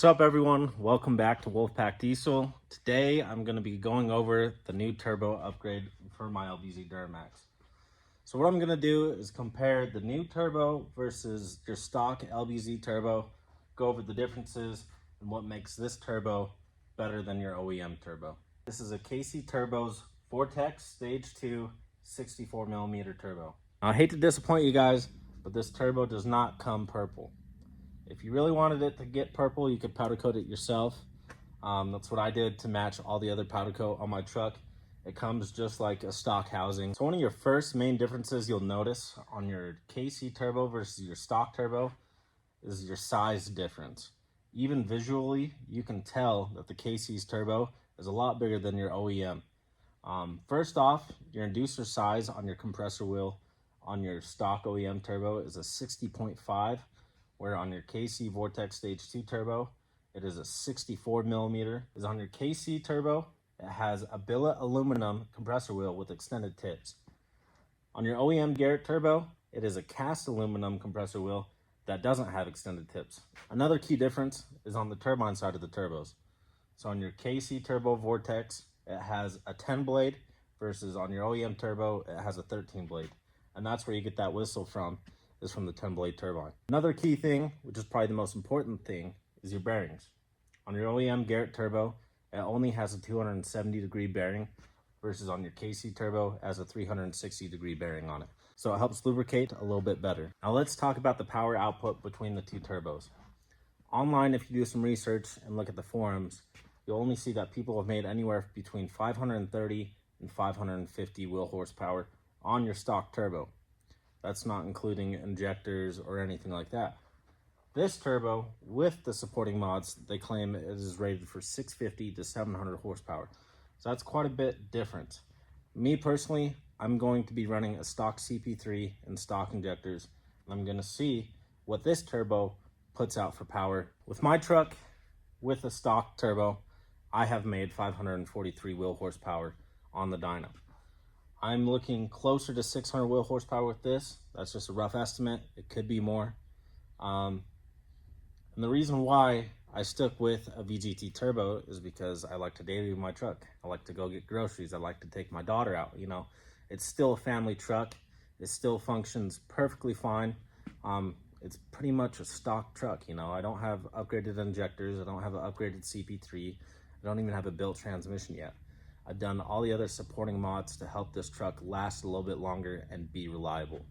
up, everyone? Welcome back to Wolfpack Diesel. Today I'm going to be going over the new turbo upgrade for my LBZ Duramax. So what I'm going to do is compare the new turbo versus your stock LBZ turbo, go over the differences and what makes this turbo better than your OEM turbo. This is a KCTURBOS Vortex Stage 2 64mm turbo. Now, I hate to disappoint you guys, but this turbo does not come purple. If you really wanted it to get purple, you could powder coat it yourself. That's what I did to match all the other powder coat on my truck. It comes just like a stock housing. So one of your first main differences you'll notice on your KC turbo versus your stock turbo is your size difference. Even visually, you can tell that the KC's turbo is a lot bigger than your OEM. First off, your inducer size on your compressor wheel on your stock OEM turbo is a 60.5. where on your KC Vortex Stage 2 turbo, it is a 64mm. Is on your KC turbo, it has a billet aluminum compressor wheel with extended tips. On your OEM Garrett turbo, it is a cast aluminum compressor wheel that doesn't have extended tips. Another key difference is on the turbine side of the turbos. So on your KC Turbo Vortex, it has a 10 blade versus on your OEM turbo, it has a 13 blade. And that's where you get that whistle from. Is from the 10 blade turbine. Another key thing, which is probably the most important thing, is your bearings. On your OEM Garrett turbo, it only has a 270-degree bearing versus on your KC turbo, it has a 360-degree bearing on it. So it helps lubricate a little bit better. Now let's talk about the power output between the two turbos. Online, if you do some research and look at the forums, you'll only see that people have made anywhere between 530 and 550 wheel horsepower on your stock turbo. That's not including injectors or anything like that. This turbo, with the supporting mods, they claim it is rated for 650 to 700 horsepower. So that's quite a bit different. Me personally, I'm going to be running a stock CP3 and stock injectors. And I'm going to see what this turbo puts out for power. With my truck, with a stock turbo, I have made 543 wheel horsepower on the dyno. I'm looking closer to 600 wheel horsepower with this. That's just a rough estimate. It could be more. And the reason why I stuck with a VGT turbo is because I like to daily my truck. I like to go get groceries. I like to take my daughter out. You know, it's still a family truck. It still functions perfectly fine. It's pretty much a stock truck. You know, I don't have upgraded injectors. I don't have an upgraded CP3. I don't even have a built transmission yet. I've done all the other supporting mods to help this truck last a little bit longer and be reliable.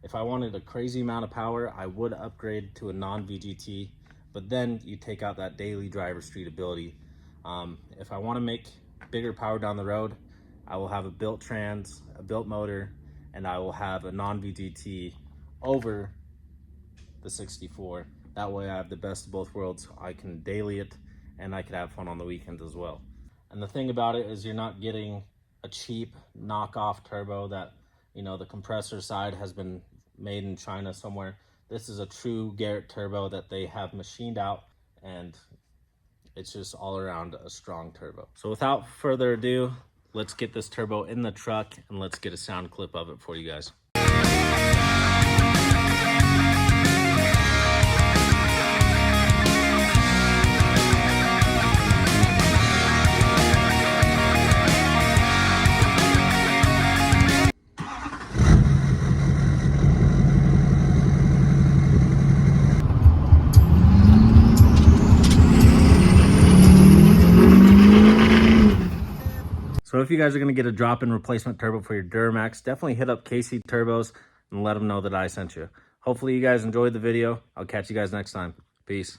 If I wanted a crazy amount of power, I would upgrade to a non-VGT, but then you take out that daily driver street ability. If I want to make bigger power down the road, I will have a built trans, a built motor, and I will have a non-VGT over the 64. That way I have the best of both worlds. I can daily it, and I can have fun on the weekends as well. And the thing about it is you're not getting a cheap knockoff turbo that, you know, the compressor side has been made in China somewhere. This is a true Garrett turbo that they have machined out, and it's just all around a strong turbo. So without further ado, let's get this turbo in the truck and let's get a sound clip of it for you guys. So if you guys are going to get a drop-in replacement turbo for your Duramax, definitely hit up KC Turbos and let them know that I sent you. Hopefully you guys enjoyed the video. I'll catch you guys next time. Peace.